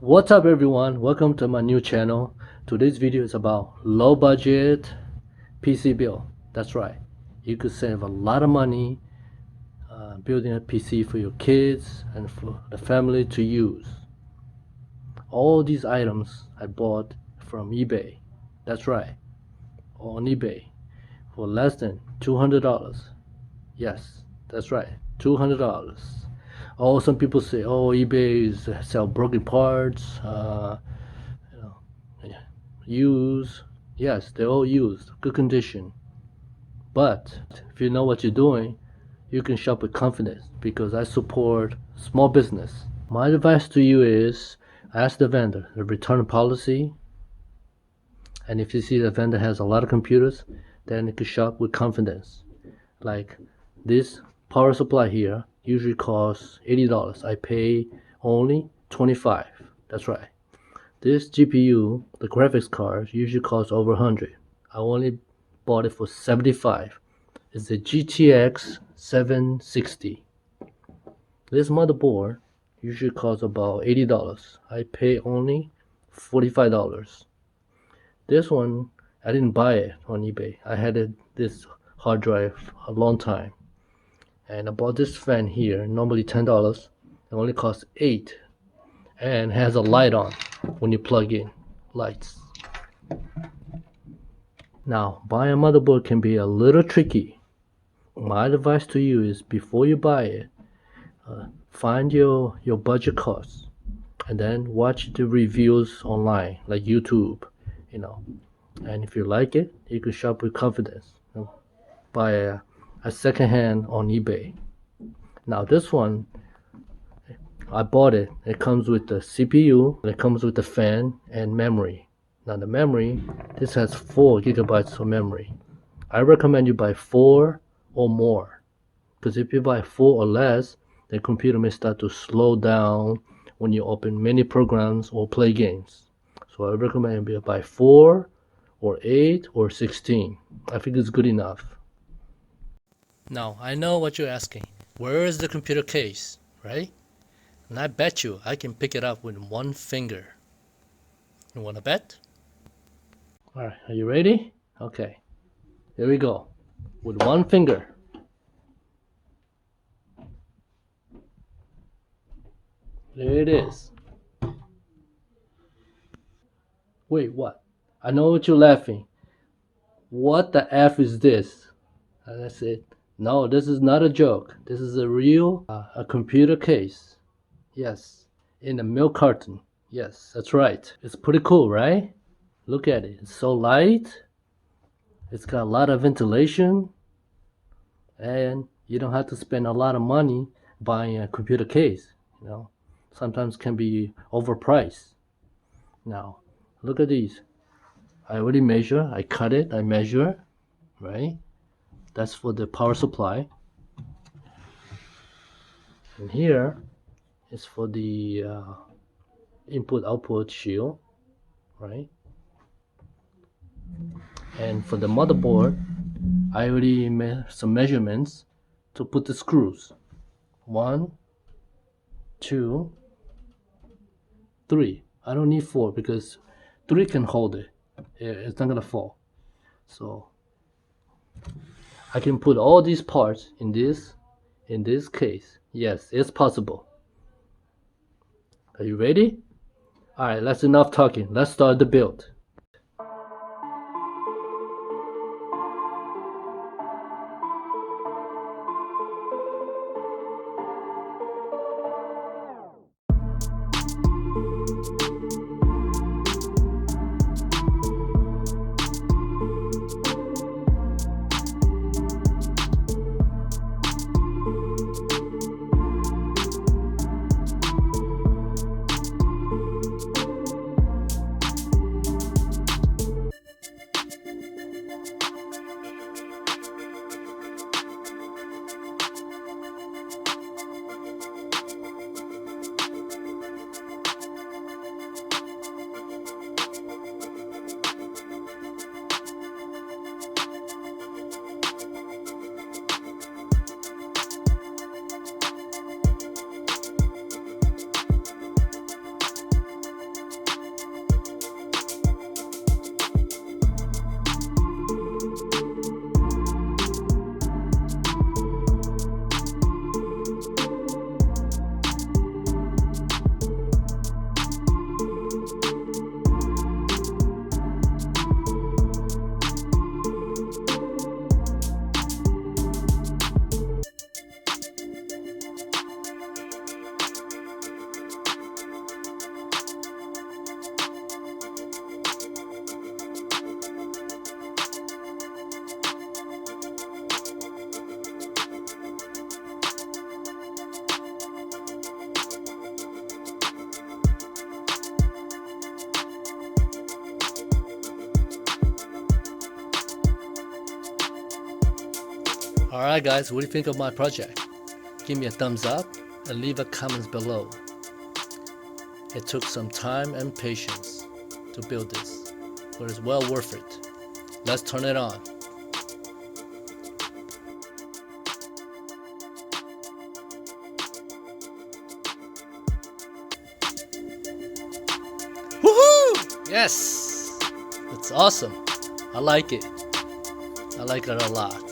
What's up everyone, welcome to my new channel. Today's video is about low budget PC build. That's right, you could save a lot of money building a PC for your kids and for the family to use. All these items I bought from eBay. That's right, on eBay for less than $200. Yes, that's right, $200. Oh, some people say, oh, eBay is sell broken parts, you know, used. Yes, they're all used, good condition. But if you know what you're doing, you can shop with confidence because I support small business. My advice to you is ask the vendor the return policy, and if you see the vendor has a lot of computers, then you can shop with confidence. Like this power supply here usually costs $80. I pay only $25. That's right. This GPU, the graphics card, usually costs over $100. I only bought it for $75. It's the GTX 760. This motherboard usually costs about $80. I pay only $45. This one, I didn't buy it on eBay. I had this hard drive a long time. And I bought this fan here, normally $10. It only costs $8 and has a light on when you plug in lights. Now, buying a motherboard can be a little tricky. My advice to you is before you buy it, find your budget costs and then watch the reviews online like YouTube, and if you like it, you can shop with confidence. Buy a second hand on eBay. Now this one, I bought it. It comes with the CPU, it comes with the fan and memory. Now the memory, this has 4 gigabytes of memory. I recommend you buy 4 or more, because if you buy 4 or less, the computer may start to slow down when you open many programs or play games. So I recommend you buy 4 or 8 or 16. I think it's good enough. Now I know what you're asking. Where is the computer case, right? And I bet you I can pick it up with one finger. You wanna bet? Alright, are you ready? Okay, here we go. With one finger. There it is. Wait, what? I know what you're laughing. What the F is this? That's it. No, this is not a joke. This is a real a computer case. Yes, in a milk carton. Yes, that's right. It's pretty cool, right? Look at it. It's so light. It's got a lot of ventilation. And you don't have to spend a lot of money buying a computer case. Sometimes can be overpriced. Now, look at these. I already measure. I cut it. I measure. Right? That's for the power supply. And here is for the input-output shield, right? And for the motherboard, I already made some measurements to put the screws. 1, 2, 3. I don't need 4 because 3 can hold it. It's not gonna fall. So I can put all these parts in this case. Yes, it's possible. Are you ready? Alright, that's enough talking. Let's start the build. Alright guys, what do you think of my project? Give me a thumbs up and leave a comment below. It took some time and patience to build this, but it's well worth it. Let's turn it on. Woohoo! Yes! It's awesome. I like it. I like it a lot.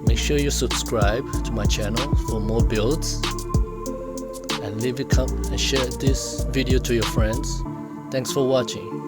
Make sure you subscribe to my channel for more builds, and leave a comment and share this video to your friends. Thanks for watching.